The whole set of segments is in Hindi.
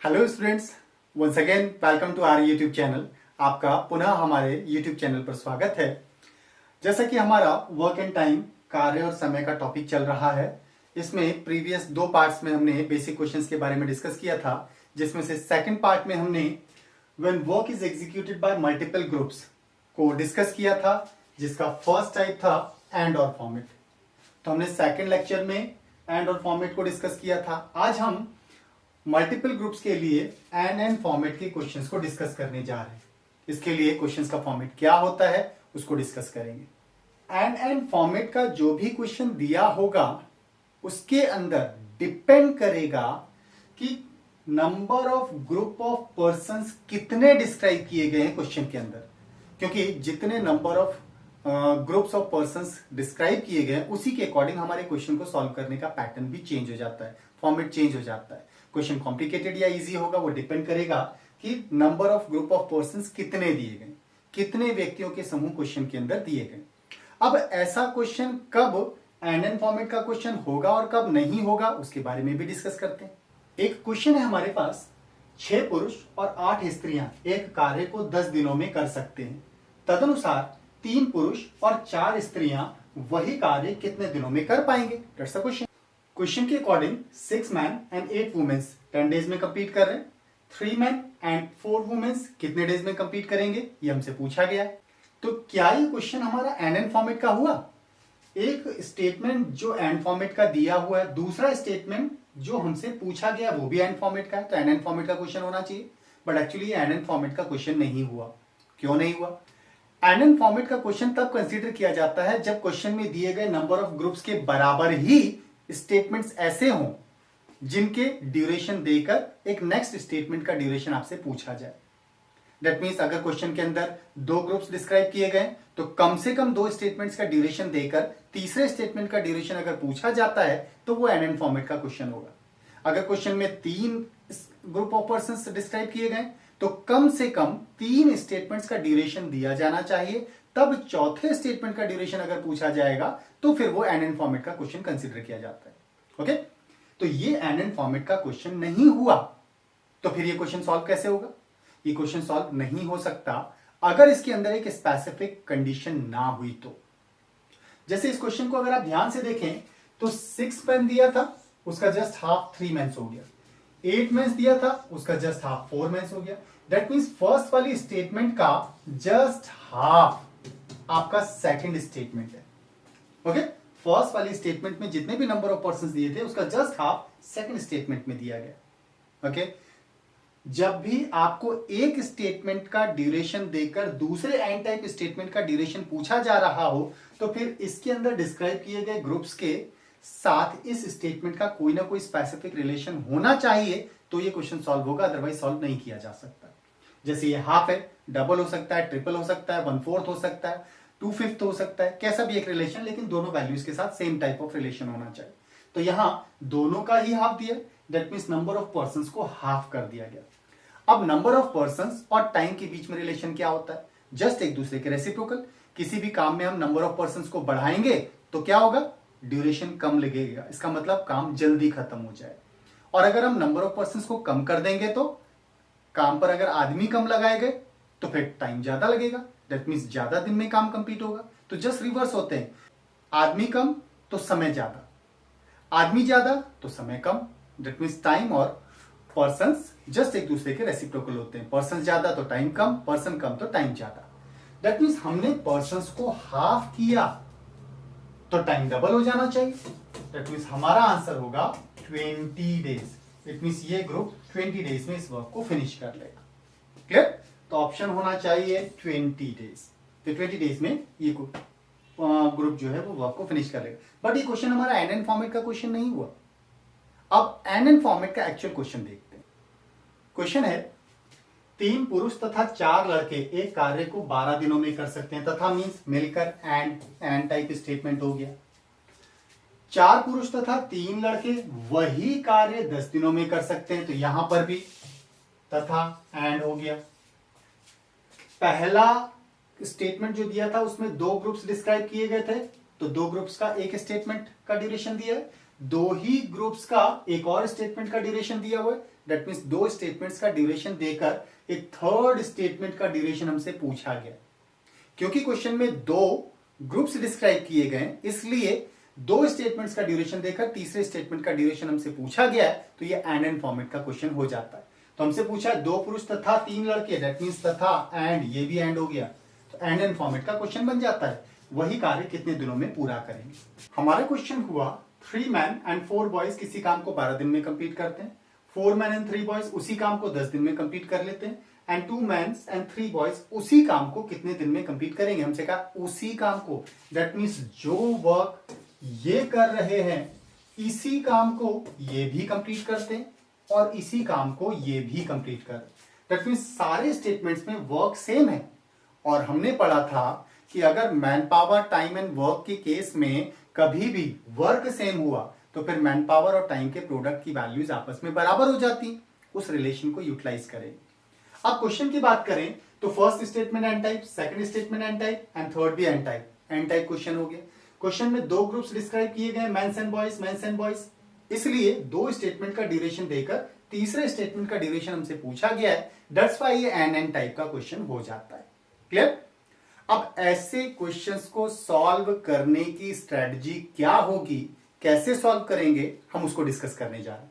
Hello students, once again welcome to our YouTube channel. आपका पुनः हमारे यूट्यूब चैनल पर स्वागत है। जैसा कि हमारा वर्क एंड टाइम, कार्य और समय का टॉपिक चल रहा है, इसमें प्रीवियस 2 पार्ट्स में हमने बेसिक क्वेश्चंस के बारे में डिस्कस किया था, जिसमें से सेकंड पार्ट में हमने when work is executed by multiple groups को डिस्कस किया था, जिसका फर्स्ट टाइप था एंड और फॉर्मेट। तो हमने सेकंड लेक्चर में एंड और फॉर्मेट को डिस्कस किया था। आज हम मल्टीपल ग्रुप्स के लिए एंड फॉर्मेट के क्वेश्चंस को डिस्कस करने जा रहे हैं। इसके लिए क्वेश्चंस का फॉर्मेट क्या होता है उसको डिस्कस करेंगे। एंड फॉर्मेट का जो भी क्वेश्चन दिया होगा उसके अंदर डिपेंड करेगा कि number of group of persons कितने डिस्क्राइब किए गए हैं क्वेश्चन के अंदर, क्योंकि जितने number of groups of persons describe किए गए उसी के अकॉर्डिंग हमारे क्वेश्चन को सॉल्व करने का पैटर्न भी चेंज हो जाता है, फॉर्मेट चेंज हो जाता है। क्वेश्चन कॉम्प्लिकेटेड या इजी होगा वो डिपेंड करेगा कि number of group of persons कितने दिए गए, कितने व्यक्तियों के समूह क्वेश्चन के अंदर दिए गए। अब ऐसा क्वेश्चन कब एंड फॉर्मेट का क्वेश्चन होगा और कब नहीं होगा उसके बारे में भी डिस्कस करते हैं। एक क्वेश्चन है हमारे पास, 6 पुरुष और 8 स्त्रियां एक कार्य को 10 दिनों में कर सकते हैं। तदनुसार 3 पुरुष और 4 स्त्रियां वही कार्य कितने दिनों में कर पाएंगे? That's the question. क्वेश्चन के according 6 man and 8 womens 10 days में कंप्लीट कर रहे हैं। 3 मैन एंड 4 वुमेन्स कितने डेज में कंप्लीट करेंगे, ये हमसे पूछा गया है। तो क्या ये क्वेश्चन हमारा एंड फॉर्मेट का हुआ? एक स्टेटमेंट जो एंड फॉर्मेट का दिया हुआ है, दूसरा स्टेटमेंट जो हमसे पूछा गया वो भी एंड फॉर्मेट का है, तो एंड फॉर्मेट का क्वेश्चन होना चाहिए। बट एक्चुअली एंड फॉर्मेट का क्वेश्चन नहीं हुआ। क्यों नहीं हुआ? एंड फॉर्मेट का क्वेश्चन तब कंसीडर किया जाता है जब क्वेश्चन में दिए गए नंबर ऑफ ग्रुप्स के बराबर ही स्टेटमेंट्स ऐसे हों जिनके ड्यूरेशन देकर एक नेक्स्ट स्टेटमेंट का ड्यूरेशन आपसे पूछा जाए। दैट मीन्स अगर क्वेश्चन के अंदर 2 ग्रुप्स डिस्क्राइब किए गए तो कम से कम 2 स्टेटमेंट्स का ड्यूरेशन देकर तीसरे स्टेटमेंट का ड्यूरेशन अगर पूछा जाता है तो वो एंड फॉर्मेट का क्वेश्चन होगा। अगर क्वेश्चन में 3 ग्रुप ऑफ पर्संस डिस्क्राइब किए गए तो कम से कम 3 स्टेटमेंट्स का ड्यूरेशन दिया जाना चाहिए, तब चौथे स्टेटमेंट का ड्यूरेशन अगर पूछा जाएगा तो फिर वो एंड फॉर्मेट का क्वेश्चन कंसीडर किया जाता है। ओके, तो ये एंड फॉर्मेट का क्वेश्चन नहीं हुआ, तो फिर ये क्वेश्चन सॉल्व कैसे होगा? ये क्वेश्चन सॉल्व नहीं हो सकता अगर इसके अंदर एक स्पेसिफिक कंडीशन ना हुई तो। जैसे इस क्वेश्चन को अगर आप ध्यान से देखें तो 6 मैन दिया था, उसका जस्ट हाफ 3 मैन्स हो गया। 8 मैन्स दिया था, उसका जस्ट हाफ 4 मैन्स हो गया। दैट मीन्स फर्स्ट वाली स्टेटमेंट का जस्ट हाफ आपका सेकंड स्टेटमेंट है। ओके, फर्स्ट वाली स्टेटमेंट में जितने भी नंबर ऑफ पर्संस दिए थे उसका जस्ट हाफ सेकंड स्टेटमेंट में दिया गया। ओके, जब भी आपको एक स्टेटमेंट का ड्यूरेशन देकर दूसरे एंड टाइप स्टेटमेंट का ड्यूरेशन पूछा जा रहा हो तो फिर इसके अंदर डिस्क्राइब किए गए ग्रुप्स के साथ इस स्टेटमेंट का कोई ना कोई स्पेसिफिक रिलेशन होना चाहिए, तो ये क्वेश्चन सॉल्व होगा, अदरवाइज सॉल्व नहीं किया जा सकता। जैसे ये हाफ है, डबल हो सकता है, ट्रिपल हो सकता है, 1/4 हो सकता है, 2/5 हो सकता है, कैसा भी एक रिलेशन, लेकिन दोनों वैल्यूज के साथ सेम टाइप ऑफ रिलेशन होना चाहिए। तो यहां दोनों का ही हाफ दिया, that means number of persons को हाफ कर दिया गया। अब नंबर ऑफ पर्संस और टाइम के बीच में रिलेशन क्या होता है? जस्ट एक दूसरे के रेसिप्रोकल। किसी भी काम में हम नंबर ऑफ पर्संस को बढ़ाएंगे तो क्या होगा? ड्यूरेशन कम लगेगा, इसका मतलब काम जल्दी खत्म हो जाए। और अगर हम नंबर ऑफ पर्संस को कम कर देंगे तो काम पर अगर आदमी कम लगाए गए तो फिर टाइम ज्यादा लगेगा, दैट मीन्स ज्यादा दिन में काम कंप्लीट होगा। तो जस्ट रिवर्स होते हैं, आदमी कम तो समय ज्यादा, आदमी ज्यादा तो समय कम। दैट मीन्स टाइम और पर्संस जस्ट एक दूसरे के रेसिप्रोकल होते हैं। पर्सन ज्यादा तो टाइम कम, पर्सन कम तो टाइम ज्यादा। दैट मीन्स हमने पर्संस को हाफ किया तो टाइम डबल हो जाना चाहिए। दैट मीन्स हमारा आंसर होगा 20 डेज। इट मीन्स ये ग्रुप 20 डेज में इस वर्क को फिनिश कर लेगा। क्लियर? तो ऑप्शन होना चाहिए 20 डेज। तो 20 डेज में ये ग्रुप जो है वो वर्क को फिनिश कर लेगा। बट ये क्वेश्चन हमारा एंड फॉर्मेट का क्वेश्चन नहीं हुआ। अब एंड फॉर्मेट का एक्चुअल क्वेश्चन देखते हैं। क्वेश्चन है 3 पुरुष तथा 4 लड़के एक कार्य को 12 दिनों में कर सकते हैं, तथा मीन्स मिलकर एंड टाइप स्टेटमेंट हो गया। 4 पुरुष तथा 3 लड़के वही कार्य 10 दिनों में कर सकते हैं, तो यहां पर भी तथा एंड हो गया। पहला स्टेटमेंट जो दिया था उसमें 2 ग्रुप्स डिस्क्राइब किए गए थे, तो 2 ग्रुप्स का एक स्टेटमेंट का ड्यूरेशन दिया है। दो ही ग्रुप्स का एक और स्टेटमेंट का ड्यूरेशन दिया हुआ है, दैट मीन्स दो स्टेटमेंट्स का ड्यूरेशन देकर एक थर्ड स्टेटमेंट का ड्यूरेशन हमसे पूछा गया। क्योंकि क्वेश्चन में दो ग्रुप्स डिस्क्राइब किए गए इसलिए दो स्टेटमेंट्स का ड्यूरेशन देकर तीसरे स्टेटमेंट का ड्यूरेशन हमसे पूछा गया है, तो ये एंड फॉर्मेट का क्वेश्चन हो जाता है। तो हमसे पूछा है दो पुरुष तथा तीन लड़के, दैट मीन्स तथा एंड, ये भी एंड हो गया, तो एंड फॉर्मेट का क्वेश्चन बन जाता है। वही कार्य कितने दिनों में पूरा करेंगे। हमारा क्वेश्चन हुआ 3 मैन एंड 4 बॉयज किसी काम को 12 दिन में कंप्लीट करते हैं, 4 मैन एंड 3 बॉयज उसी काम को 10 दिन में कंप्लीट कर लेते हैं, एंड 2 मैन एंड 3 बॉयज उसी काम को कितने दिन में कंप्लीट करेंगे। हमसे कहा उसी काम को, दैट मीन्स जो वर्क ये कर रहे हैं इसी काम को ये भी कंप्लीट करते हैं और इसी काम को ये भी कंप्लीट कर, दैट मीन्स सारे स्टेटमेंट्स में वर्क सेम है। और हमने पढ़ा था कि अगर man power, time and work के केस में कभी भी वर्क सेम हुआ तो फिर मैन पावर और टाइम के प्रोडक्ट की वैल्यूज आपस में बराबर हो जाती। उस रिलेशन को यूटिलाइज करें। अब क्वेश्चन की बात करें तो first statement N type, second statement N type and third भी N type. N type question हो गया। क्वेश्चन में दो ग्रुप्स डिस्क्राइब किए गए, mens and boys, mens and boys, इसलिए दो स्टेटमेंट का ड्यूरेशन देकर तीसरे स्टेटमेंट का ड्यूरेशन हमसे पूछा गया है, दैट्स व्हाई ये एन टाइप का क्वेश्चन हो जाता है। क्लियर? अब ऐसे क्वेश्चंस को सॉल्व करने की स्ट्रेटजी क्या होगी, कैसे सॉल्व करेंगे, हम उसको डिस्कस करने जा रहे हैं।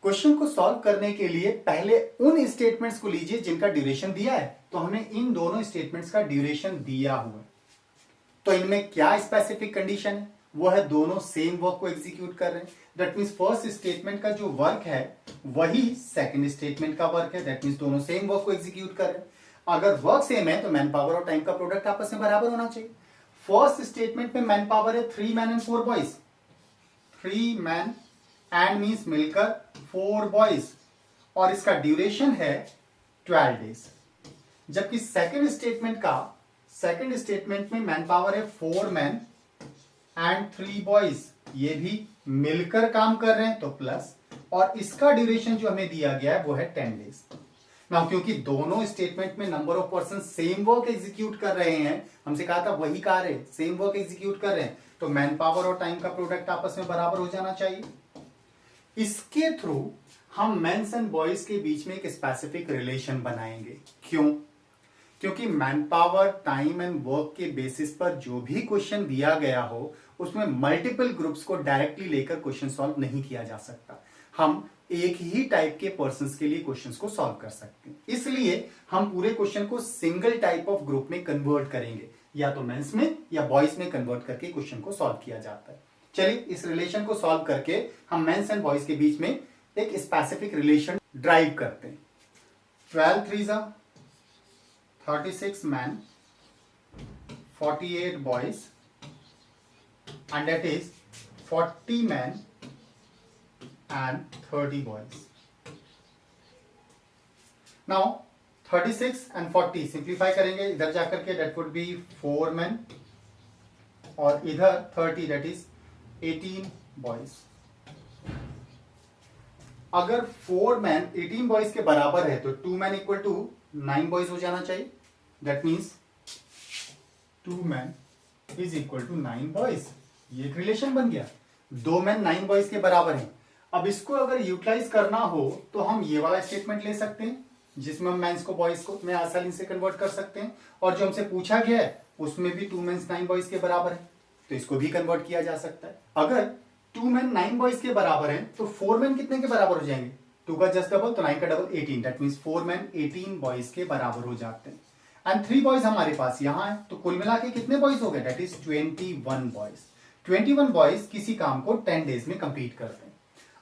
क्वेश्चन को सॉल्व करने के लिए पहले उन स्टेटमेंट्स को लीजिए जिनका ड्यूरेशन दिया है। तो हमें इन दोनों स्टेटमेंट्स का ड्यूरेशन दिया हुआ है, तो इनमें क्या स्पेसिफिक कंडीशन है, वो है दोनों सेम वर्क को एग्जीक्यूट कर रहे हैं। दैट मीन्स फर्स्ट स्टेटमेंट का जो वर्क है वही सेकंड स्टेटमेंट का वर्क है, दैट मीन्स दोनों सेम वर्क को एग्जीक्यूट कर रहे हैं। अगर वर्क सेम है तो मैन पावर और टाइम का प्रोडक्ट आपस में बराबर होना चाहिए। फर्स्ट स्टेटमेंट में मैन पावर है 3 man and 4 boys, 3 man and means मिलकर 4 बॉयज, और इसका ड्यूरेशन है 12 डेज। जबकि सेकंड स्टेटमेंट में मैन पावर है 4 मैन एंड 3 बॉयज, ये भी मिलकर काम कर रहे हैं तो प्लस, और इसका ड्यूरेशन जो हमें दिया गया है वो है 10 डेज। नाउ क्योंकि दोनों स्टेटमेंट में number of person same work execute कर रहे हैं, हमसे कहा था वही कार्य सेम वर्क एग्जीक्यूट कर रहे हैं, तो मैन पावर और टाइम का प्रोडक्ट आपस में बराबर हो जाना चाहिए। इसके थ्रू हम मेंस एंड बॉयज के बीच में एक स्पेसिफिक रिलेशन बनाएंगे। क्यों? क्योंकि man power, time and work के बेसिस पर जो भी क्वेश्चन दिया गया हो उसमें मल्टीपल ग्रुप्स को डायरेक्टली लेकर क्वेश्चन सॉल्व नहीं किया जा सकता। हम एक ही टाइप के पर्संस के लिए क्वेश्चंस को सॉल्व कर सकते हैं, इसलिए हम पूरे क्वेश्चन को सिंगल टाइप ऑफ ग्रुप में कन्वर्ट करेंगे, या तो मेंस में या बॉयज में कन्वर्ट करके क्वेश्चन को सॉल्व किया जाता है। चलिए इस रिलेशन को सॉल्व करके हम मेंस एंड बॉयज के बीच में एक स्पेसिफिक रिलेशन ड्राइव करते हैं। 12 3 36 man, 48 boys, and that is 40 men and 30 boys. Now 36 and 40 simplify करेंगे, इधर जाकर के that would be 4 men और इधर 30 that is 18 boys। अगर 4 मैन 18 बॉयज के बराबर है तो 2 मैन इक्वल टू 9 बॉयज हो जाना चाहिए। That means 2 man is equal to 9 boys. ये एक रिलेशन बन गया, 2 मैन 9 बॉयज के बराबर हैं। अब इसको अगर यूटिलाइज करना हो तो हम ये वाला स्टेटमेंट ले सकते हैं जिसमें हम मेंस को बॉयज को में आसानी से कन्वर्ट कर सकते हैं, और जो हमसे पूछा गया है उसमें भी 2 मैन 9 बॉयज के बराबर है, तो इसको भी कन्वर्ट किया जा सकता है। अगर 2 मैन 9 बॉयज के बराबर हैं तो 4 मैन कितने के बराबर हो जाएंगे? 2 का जस्ट डबल तो 9 का double 18, that means 4 man 18 boys के बराबर हो जाते हैं। एंड 3 बॉयज हमारे पास यहाँ है, तो कुल मिला के कितने बॉयज हो गए? That is 21 boys. 21 बॉयज किसी काम को 10 डेज में कंप्लीट करते हैं।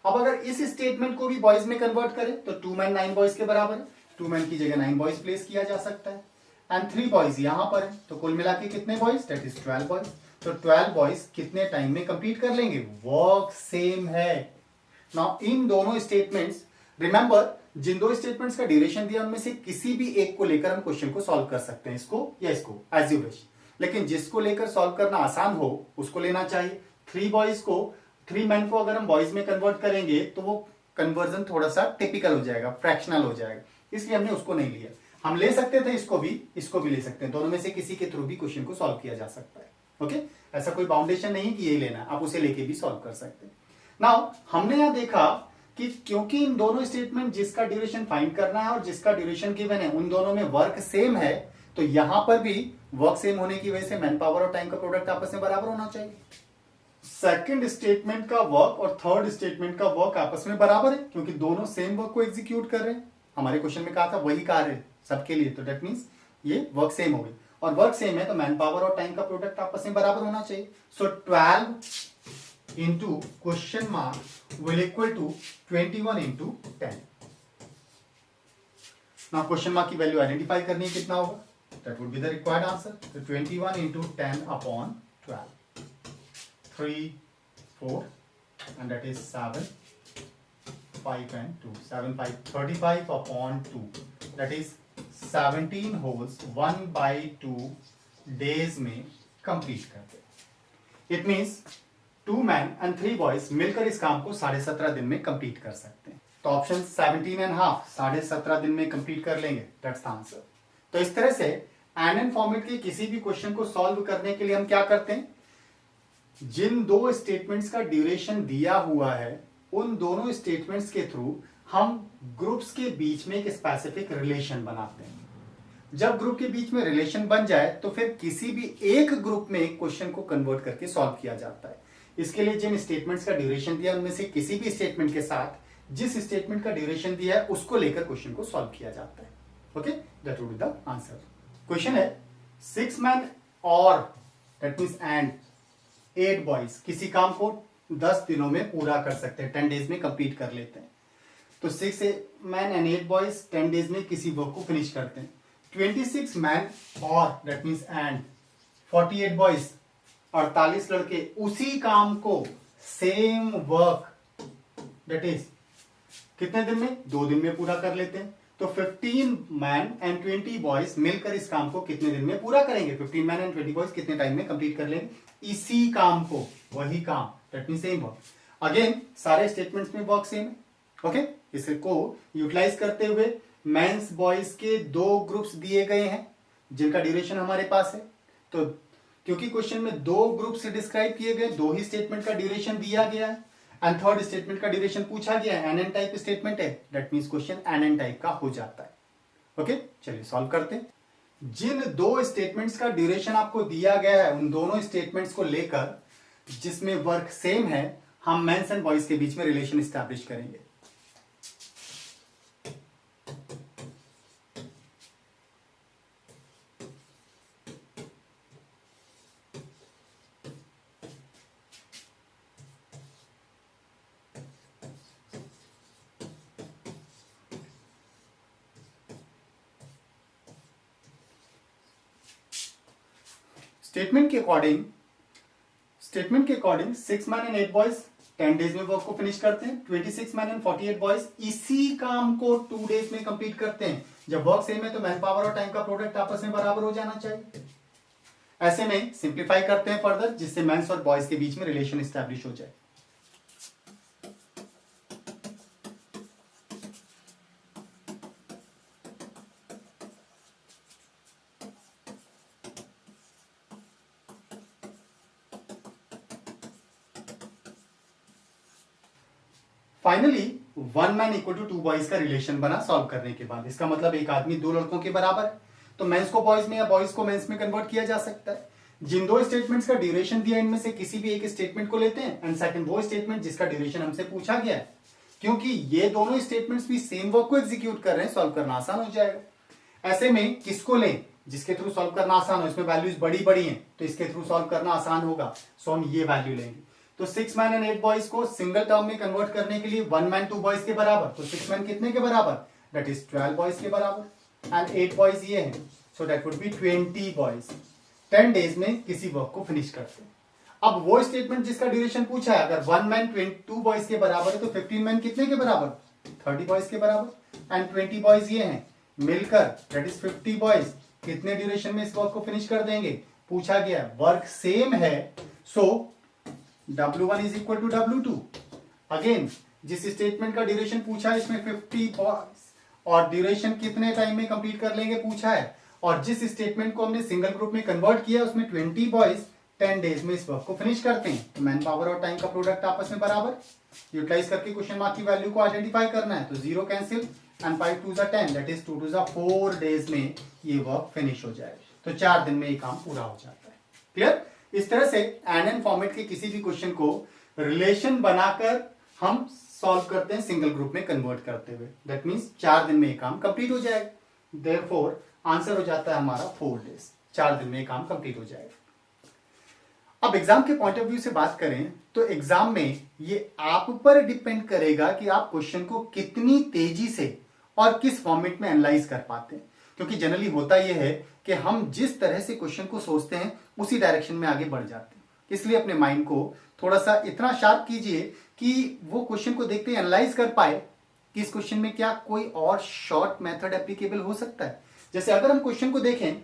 अब अगर इस स्टेटमेंट को भी बॉयज में कन्वर्ट करें तो 2 मैन 9 बॉयज के बराबर है, 2 मैन की जगह 9 बॉयज प्लेस किया जा सकता है, एंड 3 बॉयज यहां पर है, तो कुल मिला के कितने बॉयज? That is 12 boys. तो 12 बॉयज कितने टाइम में कंप्लीट कर लेंगे? वर्क सेम है। नाउ इन दोनों स्टेटमेंट्स, रिमेंबर जिन दो स्टेटमेंट्स का ड्यूरेशन दिया उनमें से किसी भी एक को लेकर हम क्वेश्चन को सॉल्व कर सकते हैं, इसको या इसको, एज यू विश, लेकिन जिसको लेकर सॉल्व करना आसान हो उसको लेना चाहिए। 3 मैन को अगर हम बॉयज में कन्वर्ट करेंगे तो वो कन्वर्जन थोड़ा सा टिपिकल हो जाएगा, फ्रैक्शनल हो जाएगा, इसलिए हमने उसको नहीं लिया। हम ले सकते थे इसको भी ले सकते हैं, दोनों में से किसी के थ्रू भी क्वेश्चन को सॉल्व किया जा सकता है। ओके, ऐसा कोई बाउंडेशन नहीं कि यही लेना, आप उसे लेके भी सॉल्व कर सकते हैं। नाउ हमने यहां देखा कि क्योंकि इन दोनों स्टेटमेंट जिसका ड्यूरेशन फाइंड करना है और जिसका ड्यूरेशन गिवन है उन दोनों में वर्क सेम है, तो यहां पर भी वर्क सेम होने की वजह से मैन पावर और टाइम का प्रोडक्ट आपस में बराबर होना चाहिए। सेकंड स्टेटमेंट का वर्क और थर्ड स्टेटमेंट का वर्क आपस में बराबर है क्योंकि दोनों सेम वर्क को एग्जीक्यूट कर रहे हैं। हमारे क्वेश्चन में कहा था वही कार्य है सबके लिए, तो दैट मींस ये वर्क सेम हो गई और वर्क सेम है तो मैन पावर और टाइम का प्रोडक्ट आपस में बराबर होना चाहिए। So 12 into question mark will equal to 21 into 10। Now question mark की वैल्यू आइडेंटिफाई करनी है, कितना होगा, that would be the required answer. तो 21 into 10 upon 12, 3 4 and that is 7 5 and 2, 7 5 35 upon 2, that is 17 holes 1/2 days में कंप्लीट करते। It means 2 man and 3 boys मिलकर इस काम को 17.5 दिन में कंप्लीट कर सकते हैं। तो ऑप्शन 17.5 17.5 दिन में कंप्लीट कर लेंगे, दैट्स द आंसर। तो इस तरह से एन फॉर्मेट के किसी भी क्वेश्चन को सॉल्व करने के लिए हम क्या करते हैं, जिन दो स्टेटमेंट्स का ड्यूरेशन दिया हुआ है उन दोनों स्टेटमेंट्स के थ्रू हम ग्रुप्स के बीच में एक स्पेसिफिक रिलेशन बनाते हैं। जब ग्रुप के बीच में रिलेशन बन जाए तो फिर किसी भी एक ग्रुप में क्वेश्चन को कन्वर्ट करके सॉल्व किया जाता है। इसके लिए जिन स्टेटमेंट्स का ड्यूरेशन दिया उनमें से किसी भी स्टेटमेंट के साथ जिस स्टेटमेंट का ड्यूरेशन दिया है उसको लेकर क्वेश्चन को सॉल्व किया जाता है। Okay, that would be the answer. Question है 6 मैन और दैट मींस एंड 8 बॉयज किसी काम को 10 दिनों में पूरा कर सकते हैं, 10 डेज में कंप्लीट कर लेते हैं। तो 6 मैन एंड 8 बॉयज 10 डेज में किसी वर्क को फिनिश करते हैं। 26 मैन और दैट मींस एंड 48 बॉयज 48 लड़के उसी काम को सेम वर्क दैट इज कितने दिन में, 2 दिन में पूरा कर लेते हैं। तो 15 मैन एंड 20 बॉयज मिलकर इस काम को कितने दिन में पूरा करेंगे, 15 मैन एंड 20 बॉयज कितने टाइम में कंप्लीट कर लेंगे इसी काम को, वही काम, that means same work. Again सारे स्टेटमेंट्स में वर्क सेम है। ओके, इसको यूटिलाइज करते हुए मेंस बॉयज के 2 ग्रुप्स दिए गए हैं जिनका ड्यूरेशन हमारे पास है। तो क्योंकि क्वेश्चन में 2 ग्रुप्स डिस्क्राइब किए गए, 2 ही स्टेटमेंट का ड्यूरेशन दिया गया है एंड थर्ड स्टेटमेंट का ड्यूरेशन पूछा गया है, एनएन टाइप स्टेटमेंट है, that means question NN type का हो जाता है। ओके, चलिए सॉल्व करते हैं। जिन 2 स्टेटमेंट्स का ड्यूरेशन आपको दिया गया है उन दोनों स्टेटमेंट्स को लेकर जिसमें वर्क सेम है हम मेंस एंड बॉयज के बीच में रिलेशन स्टैब्लिश करेंगे। स्टेटमेंट के according 6 man and 8 boys 10 days में वर्क को फिनिश करते हैं। 26 मैन एंड 48 बॉयज इसी काम को 2 डेज में कंप्लीट करते हैं। जब वर्क सेम है तो मैन पावर और टाइम का प्रोडक्ट आपस में बराबर हो जाना चाहिए। ऐसे में सिंप्लीफाई करते हैं फर्दर जिससे मेंस और बॉयज के बीच में रिलेशन स्टैब्लिश हो जाए। Finally 1 man equal to 2 boys का रिलेशन बना सॉल्व करने के बाद। इसका मतलब एक आदमी 2 लड़कों के बराबर है तो मेंस को बॉयज में या बॉयज को मेंस में कन्वर्ट किया जा सकता है। जिन 2 स्टेटमेंट्स का ड्यूरेशन दिया इनमें से किसी भी एक स्टेटमेंट को लेते हैं एंड सेकंड वो स्टेटमेंट जिसका ड्यूरेशन हमसे पूछा गया है। क्योंकि ये दोनों स्टेटमेंट्स भी सेम वर्क को एग्जीक्यूट कर रहे हैं, सॉल्व करना आसान हो जाएगा। ऐसे में किसको लें जिसके थ्रू सॉल्व करना आसान हो, इसमें वैल्यूज बड़ी बड़ी हैं तो इसके थ्रू सॉल्व करना आसान होगा, सो हम ये वैल्यू लेंगे। तो 6 मैन एंड 8 बॉयज को सिंगल टर्म में कन्वर्ट करने के लिए 1 मैन 2 बॉयज के बराबर, तो 6 मैन कितने के बराबर, दैट इज 12 बॉयज के बराबर एंड 8 बॉयज ये हैं, so that would B 20 boys 10 days में किसी वर्क को फिनिश करते हैं। अब वो स्टेटमेंट जिसका ड्यूरेशन पूछा है अगर 1 मैन 2 बॉयज के बराबर है तो 15 मैन कितने के बराबर, 30 बॉयज के बराबर एंड 20 बॉयज ये हैं मिलकर दैट इज 50 बॉयज कितने ड्यूरेशन में इस वर्क को फिनिश कर देंगे। पूछा गया वर्क सेम है so W1 is equal to W2। Again जिस स्टेटमेंट का ड्यूरेशन पूछा है इसमें 50 बॉयज और ड्यूरेशन कितने टाइम में कंप्लीट कर लेंगे पूछा है, और जिस स्टेटमेंट को हमने सिंगल ग्रुप में कन्वर्ट किया उसमें 20 बॉयज 10 डेज में इस वर्क को फिनिश करते हैं। तो मैन पावर और टाइम का प्रोडक्ट आपस में बराबर, यूटिलाइज करके क्वेश्चन मार्क की वैल्यू को आइडेंटिफाई करना है। तो 0 cancel and 5 2 10, that is 2 2 4 days में ये वर्क फिनिश हो जाए। तो 4 दिन में ये काम पूरा हो जाता है। क्लियर? इस तरह से एंड फॉर्मेट के किसी भी क्वेश्चन को रिलेशन बनाकर हम सॉल्व करते हैं, सिंगल ग्रुप में कन्वर्ट करते हुए। दैट मीन्स 4 दिन में ये काम कंप्लीट हो जाएगा। देयरफॉर आंसर हो जाता है हमारा 4 डेज, 4 दिन में ये काम कंप्लीट हो जाएगा। अब एग्जाम के पॉइंट ऑफ व्यू से बात करें तो एग्जाम में ये आप पर डिपेंड करेगा कि आप क्वेश्चन को कितनी तेजी से और किस फॉर्मेट में एनालाइज कर पाते हैं। क्योंकि जनरली होता यह है कि हम जिस तरह से क्वेश्चन को सोचते हैं उसी डायरेक्शन में आगे बढ़ जाते हैं। इसलिए अपने माइंड को थोड़ा सा इतना शार्प कीजिए कि वो क्वेश्चन को देखते ही एनालाइज कर पाए कि इस क्वेश्चन में क्या कोई और शॉर्ट मेथड एप्लीकेबल हो सकता है। जैसे अगर हम क्वेश्चन को देखें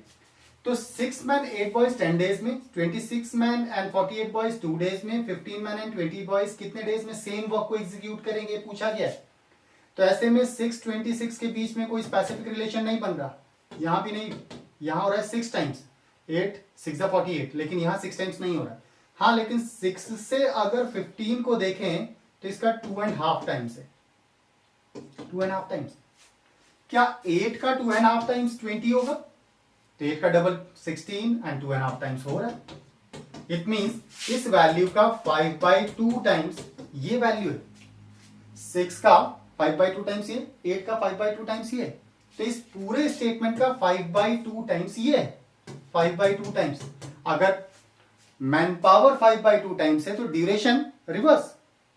तो 6 मैन 8 बॉयज 10 डेज में, 26 मैन एंड 48 बॉयज 2 डेज में, 15 मैन एंड 20 बॉयज कितने डेज में सेम वर्क को एग्जीक्यूट करेंगे पूछा गया है। तो ऐसे में 6 26 के बीच में कोई स्पेसिफिक रिलेशन नहीं बन रहा, यहां भी नहीं, यहां हो रहा है 6 टाइम्स 8 6 48, लेकिन यहां 6 टाइम्स नहीं हो रहा है। हाँ, लेकिन 6 से अगर 15 को देखें तो इसका 2.5 टाइम्स है, 2.5 टाइम्स। क्या 8 का 2.5 टाइम्स 20 होगा? तो 8 का डबल 16 एंड 2.5 टाइम्स हो रहा है। इट मींस इस वैल्यू का 5/2 टाइम्स ये वैल्यू है। 6 का 5/2 टाइम्स ये, 8 का 5/2 टाइम्स ये। तो इस पूरे स्टेटमेंट का 5/2 टाइम्स ये है, 5/2 टाइम्स। अगर मैन पावर 5/2 टाइम्स है तो duration reverse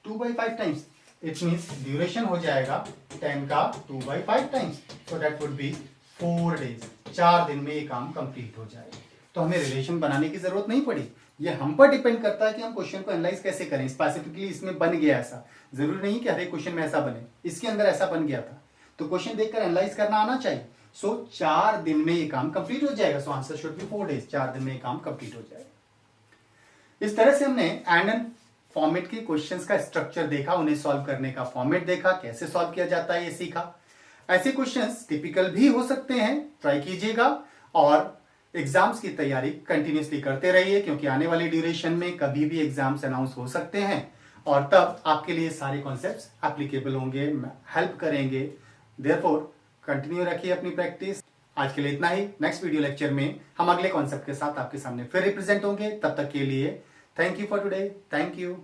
2/5 times. It means duration हो जाएगा 10 का 2/5 times. So that would B 4 days, 4 दिन में ये काम कंप्लीट हो जाएगा। तो हमें रिलेशन बनाने की जरूरत नहीं पड़ी। ये हम पर डिपेंड करता है कि हम क्वेश्चन को एनालाइज कैसे करें। स्पेसिफिकली इसमें बन गया ऐसा, जरूरी नहीं कि हर एक क्वेश्चन में ऐसा बने, इसके अंदर ऐसा बन गया था तो क्वेश्चन देखकर एनालाइज करना आना चाहिए। सो 4 दिन में ये काम कंप्लीट हो जाएगा। So answer should be 4 days, 4 दिन में ये काम कंप्लीट हो जाएगा। इस तरह से हमने एंड फॉर्मेट के क्वेश्चंस का स्ट्रक्चर देखा, उन्हें सॉल्व करने का फॉर्मेट देखा, कैसे सॉल्व किया जाता है ये सीखा। ऐसे क्वेश्चंस टिपिकल भी हो सकते हैं, ट्राई कीजिएगा और एग्जाम्स की तैयारी कंटिन्यूसली करते रहिए, क्योंकि आने वाली ड्यूरेशन में कभी भी एग्जाम्स अनाउंस हो सकते हैं और तब आपके लिए सारे कॉन्सेप्ट्स एप्लीकेबल होंगे, हेल्प करेंगे। देयरफॉर कंटिन्यू रखिए अपनी प्रैक्टिस। आज के लिए इतना ही। नेक्स्ट वीडियो लेक्चर में हम अगले कॉन्सेप्ट के साथ आपके सामने फिर रिप्रेजेंट होंगे। तब तक के लिए thank you for today. Thank you.